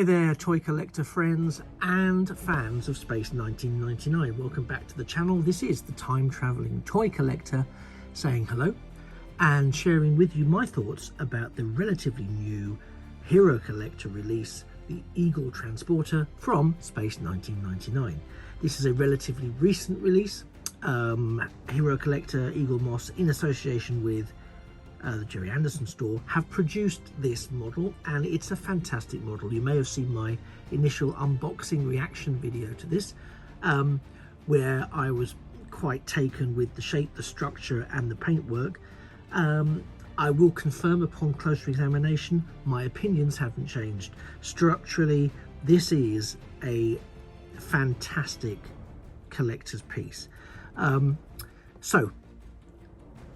Hi there, toy collector friends and fans of Space 1999. Welcome back to the channel. This is the time-traveling toy collector saying hello and sharing with you my thoughts about the relatively new Hero Collector release, the Eagle Transporter from Space 1999. This is a relatively recent release. Hero Collector Eagle Moss, in association with the Jerry Anderson store, have produced this model, and it's a fantastic model. You may have seen my initial unboxing reaction video to this, where I was quite taken with the shape, the structure and the paintwork. I will confirm upon closer examination, my opinions haven't changed. Structurally, this is a fantastic collector's piece. So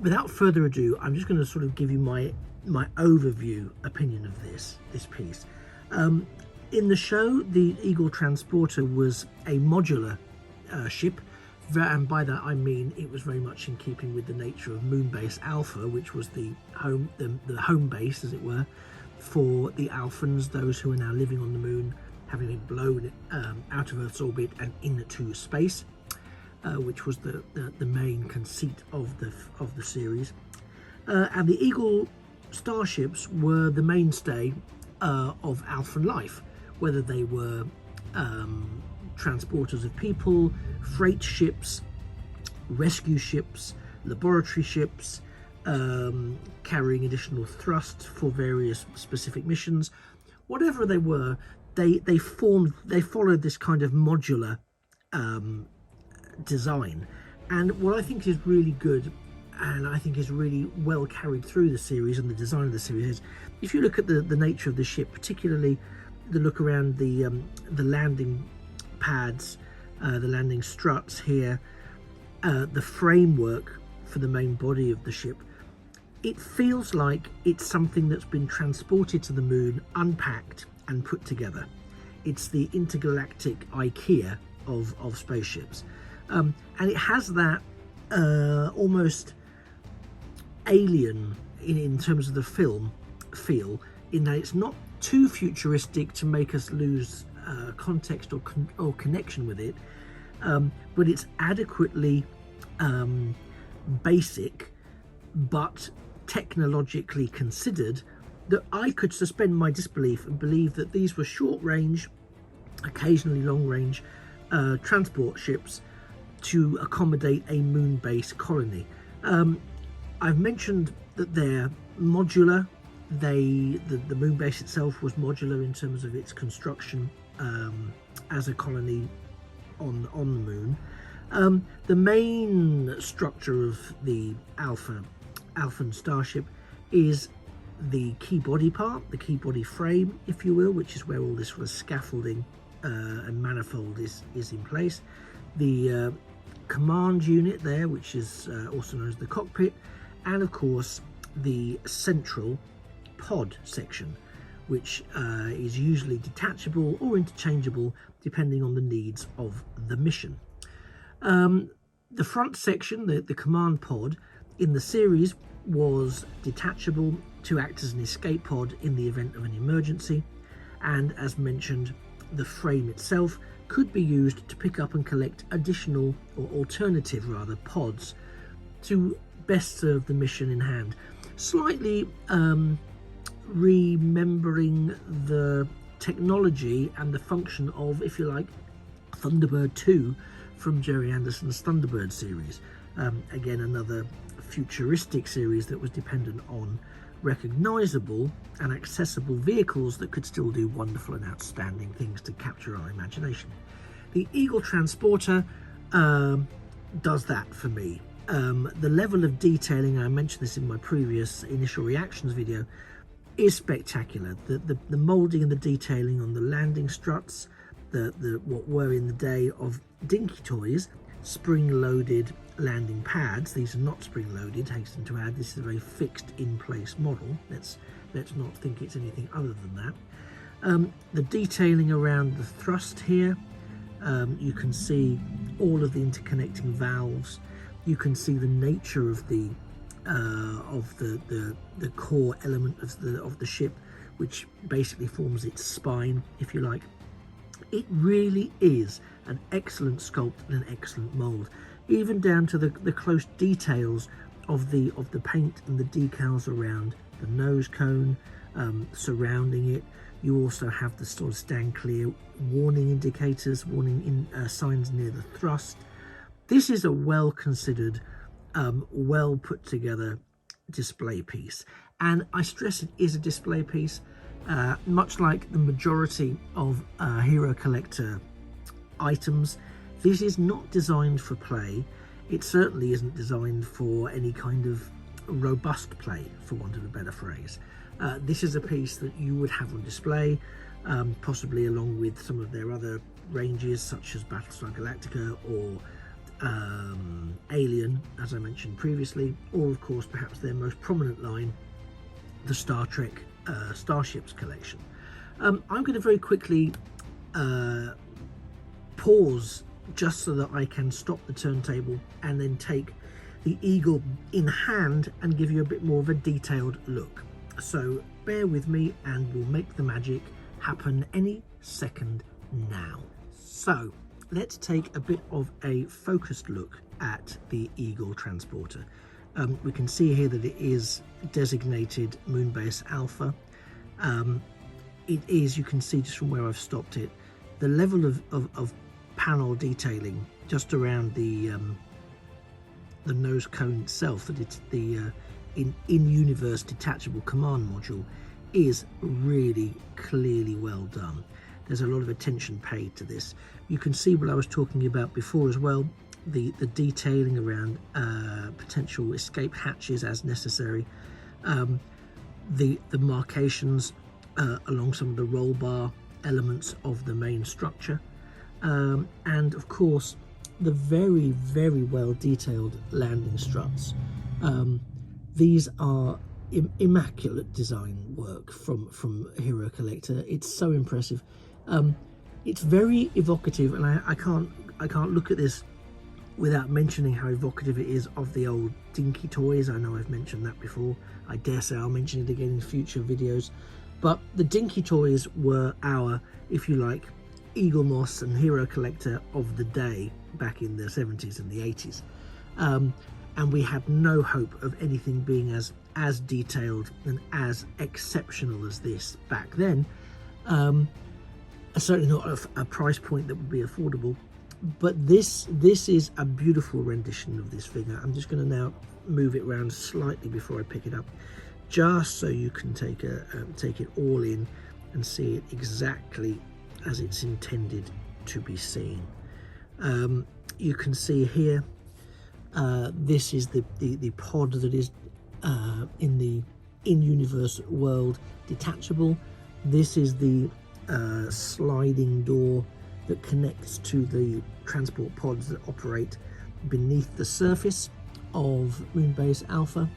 without further ado, I'm just going to sort of give you my overview opinion of this piece. In the show, the Eagle Transporter was a modular ship, and by that I mean it was very much in keeping with the nature of Moonbase Alpha, which was the home base, as it were, for the Alphans, those who are now living on the moon, having been blown out of Earth's orbit and into space. Which was the main conceit of the series, and the Eagle starships were the mainstay of Alphan life, whether they were transporters of people, freight ships, rescue ships, laboratory ships, carrying additional thrust for various specific missions. Whatever they were, they followed this kind of modular design. And what I think is really good, and I think is really well carried through the series and the design of the series, is if you look at the nature of the ship, particularly the look around the landing pads, the landing struts here, the framework for the main body of the ship, it feels like it's something that's been transported to the moon, unpacked and put together. It's the intergalactic IKEA of spaceships. And it has that almost alien in terms of the film feel, in that it's not too futuristic to make us lose context or connection with it, but it's adequately basic but technologically considered, that I could suspend my disbelief and believe that these were short range, occasionally long range transport ships to accommodate a moon base colony. I've mentioned that they're modular. The moon base itself was modular in terms of its construction as a colony on the moon. The main structure of the Alphan starship is the key body part, the key body frame, if you will, which is where all this was scaffolding and manifold is in place. The command unit there, which is also known as the cockpit, and of course the central pod section, which is usually detachable or interchangeable depending on the needs of the mission. The front section, the command pod in the series, was detachable to act as an escape pod in the event of an emergency, and as mentioned, the frame itself could be used to pick up and collect additional, or alternative rather, pods to best serve the mission in hand. Slightly remembering the technology and the function of, if you like, Thunderbird 2 from Jerry Anderson's Thunderbird series. Again, another futuristic series that was dependent on recognizable and accessible vehicles that could still do wonderful and outstanding things to capture our imagination. The Eagle Transporter does that for me. The level of detailing, I mentioned this in my previous initial reactions video, is spectacular. The moulding and the detailing on the landing struts, what were in the day of Dinky Toys spring-loaded landing pads. These are not spring-loaded, hasten to add. This is a very fixed in-place model. Let's not think it's anything other than that. The detailing around the thrust here, you can see all of the interconnecting valves. You can see the nature of the core element of the ship, which basically forms its spine, if you like. It really is an excellent sculpt and an excellent mould, even down to the close details of the paint and the decals around the nose cone surrounding it. You also have the sort of stand clear warning indicators, signs near the thrust. This is a well considered, well put together display piece, and I stress it is a display piece. Much like the majority of Hero Collector items, this is not designed for play. It certainly isn't designed for any kind of robust play, for want of a better phrase. This is a piece that you would have on display, possibly along with some of their other ranges such as Battlestar Galactica or Alien, as I mentioned previously, or of course perhaps their most prominent line, the Star Trek Starships collection. I'm going to very quickly pause just so that I can stop the turntable and then take the Eagle in hand and give you a bit more of a detailed look. So bear with me and we'll make the magic happen any second now. So let's take a bit of a focused look at the Eagle transporter. We can see here that it is designated Moonbase Alpha. It is, you can see just from where I've stopped it, the level of panel detailing just around the nose cone itself, that it's the in-universe detachable command module, is really clearly well done. There's a lot of attention paid to this. You can see what I was talking about before as well, the detailing around potential escape hatches as necessary, the markations along some of the roll bar elements of the main structure, and of course the very, very well detailed landing struts. These are immaculate design work from Hero Collector. It's so impressive. It's very evocative, and I can't look at this without mentioning how evocative it is of the old Dinky toys. I know I've mentioned that before. I dare say I'll mention it again in future videos. But the Dinky toys were our, if you like, Eagle Moss and Hero Collector of the day back in the 70s and the 80s. And we had no hope of anything being as detailed and as exceptional as this back then. Certainly not a price point that would be affordable, but this is a beautiful rendition of this figure. I'm just going to now move it around slightly before I pick it up, just so you can take it all in and see it exactly as it's intended to be seen. You can see here, this is the pod that is in the in-universe world detachable. This is the sliding door that connects to the transport pods that operate beneath the surface of Moonbase Alpha.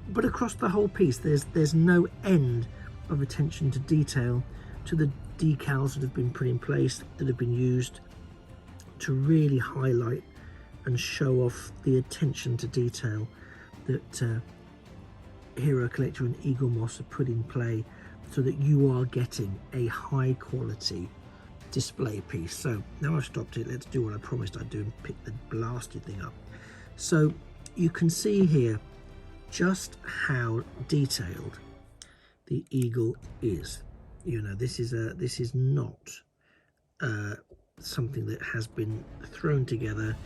But across the whole piece, there's no end of attention to detail, to the decals that have been put in place, that have been used to really highlight and show off the attention to detail that Hero Collector and Eagle Moss have put in play, so that you are getting a high quality display piece. So now I've stopped it, let's do what I promised I'd do and pick the blasted thing up. So you can see here just how detailed the Eagle is. You know, this is not something that has been thrown together.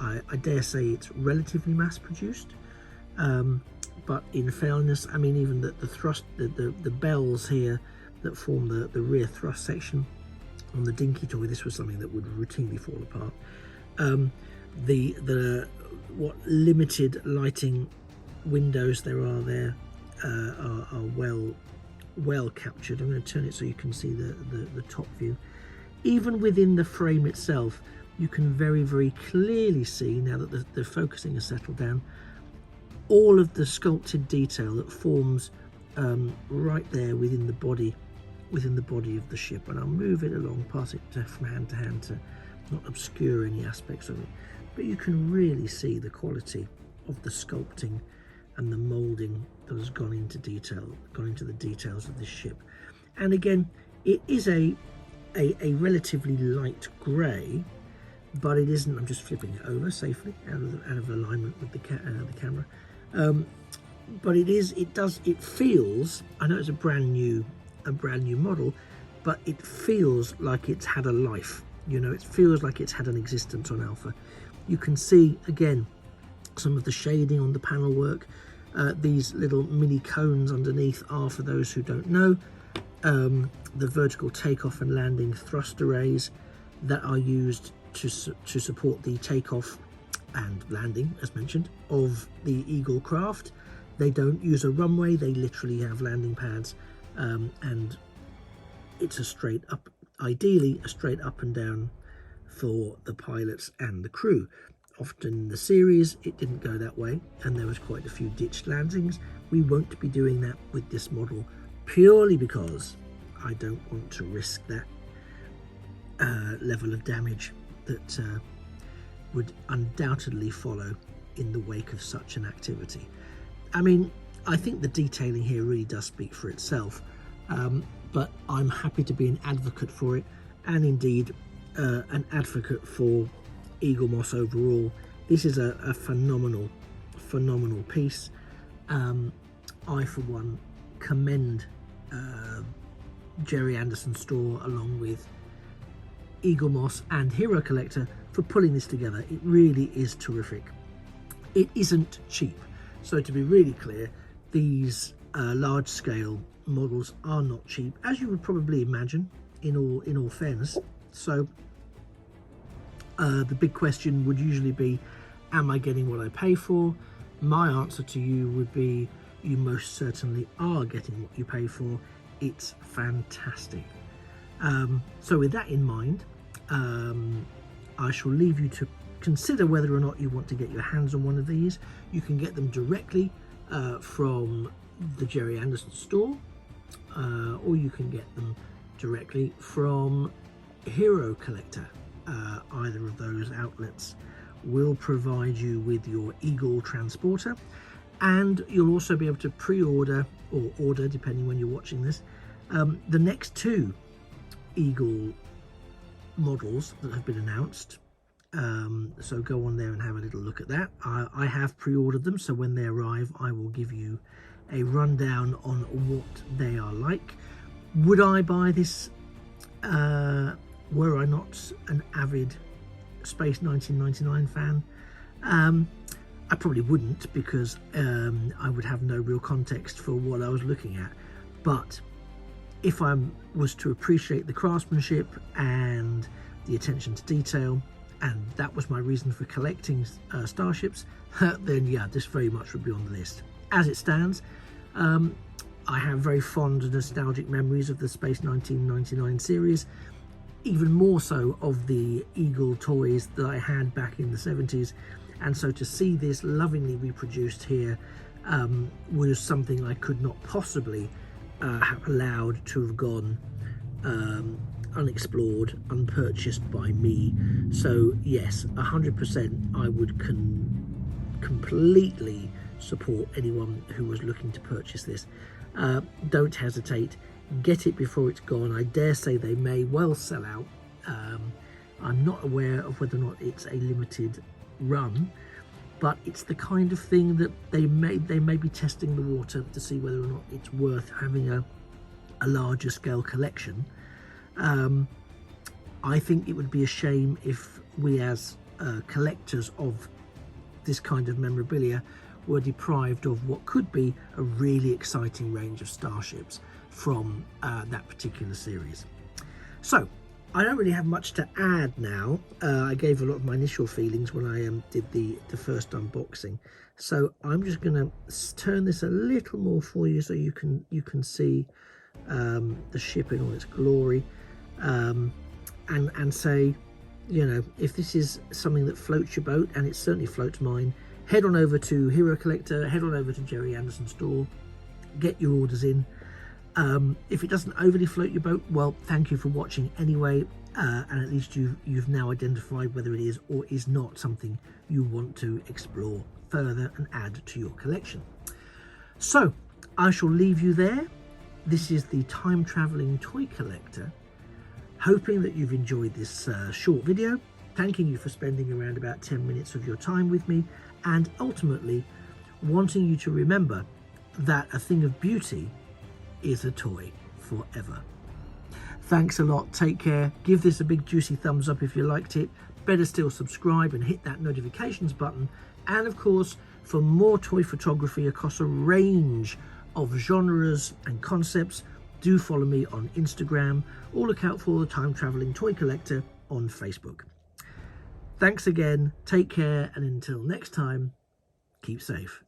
I dare say it's relatively mass produced, but in fairness, I mean, even the thrust, the bells here that form the rear thrust section on the Dinky toy, this was something that would routinely fall apart. What limited lighting windows there are there are well captured. I'm going to turn it so you can see the top view. Even within the frame itself, you can very, very clearly see, now that the focusing has settled down, all of the sculpted detail that forms right there within the body of the ship. And I'll move it along, pass it from hand to hand to not obscure any aspects of it, but you can really see the quality of the sculpting and the moulding that has gone into the details of this ship. And again, it is a relatively light grey, but it isn't. I'm just flipping it over safely out of alignment with the camera. But it feels, I know it's a brand new model, but it feels like it's had a life. You know, it feels like it's had an existence on Alpha. You can see again some of the shading on the panel work. These little mini cones underneath are, for those who don't know, the vertical takeoff and landing thrust arrays that are used to support the takeoff and landing, as mentioned, of the Eagle craft. They don't use a runway, they literally have landing pads, and it's a straight up, ideally a straight up and down for the pilots and the crew. Often in the series it didn't go that way, and there was quite a few ditched landings. We won't be doing that with this model, purely because I don't want to risk that level of damage that would undoubtedly follow in the wake of such an activity. I mean, I think the detailing here really does speak for itself, but I'm happy to be an advocate for it, and indeed an advocate for Eaglemoss overall. This is a phenomenal piece. I, for one, commend Jerry Anderson's store, along with Eaglemoss and Hero Collector, for pulling this together. It really is terrific. It isn't cheap, so to be really clear, these large scale models are not cheap, as you would probably imagine, in all fairness. So the big question would usually be, am I getting what I pay for? My answer to you would be, you most certainly are getting what you pay for. It's fantastic. So with that in mind, I shall leave you to consider whether or not you want to get your hands on one of these. You can get them directly from the Jerry Anderson store, or you can get them directly from Hero Collector. Either of those outlets will provide you with your Eagle transporter, and you'll also be able to pre-order or order, depending when you're watching this, the next two Eagle models that have been announced. So go on there and have a little look at that. I have pre-ordered them, so when they arrive I will give you a rundown on what they are like. Would I buy this were I not an avid Space 1999 fan? I probably wouldn't, because I would have no real context for what I was looking at. But if I was to appreciate the craftsmanship and the attention to detail, and that was my reason for collecting starships, then yeah, this very much would be on the list. As it stands, I have very fond and nostalgic memories of the Space 1999 series, even more so of the Eagle toys that I had back in the 70s, and so to see this lovingly reproduced here was something I could not possibly have allowed to have gone unexplored, unpurchased by me. So yes, 100% I would completely support anyone who was looking to purchase this. Don't hesitate, get it before it's gone. I dare say they may well sell out. I'm not aware of whether or not it's a limited run, but it's the kind of thing that they may be testing the water to see whether or not it's worth having a larger scale collection. I think it would be a shame if we as collectors of this kind of memorabilia were deprived of what could be a really exciting range of starships from that particular series. So I don't really have much to add now. I gave a lot of my initial feelings when I did the first unboxing, so I'm just going to turn this a little more for you so you can see the ship in all its glory, and say, you know, if this is something that floats your boat, and it certainly floats mine, head on over to Hero Collector, head on over to Jerry Anderson's store, get your orders in. If it doesn't overly float your boat, well, thank you for watching anyway, and at least you've now identified whether it is or is not something you want to explore further and add to your collection. So I shall leave you there. This is the Time Travelling Toy Collector, hoping that you've enjoyed this short video, thanking you for spending around about 10 minutes of your time with me, and ultimately wanting you to remember that a thing of beauty is a toy forever. Thanks a lot, take care, give this a big juicy thumbs up if you liked it, better still subscribe and hit that notifications button, and of course for more toy photography across a range of genres and concepts, do follow me on Instagram or look out for the Time Travelling Toy Collector on Facebook. Thanks again, take care, and until next time, keep safe.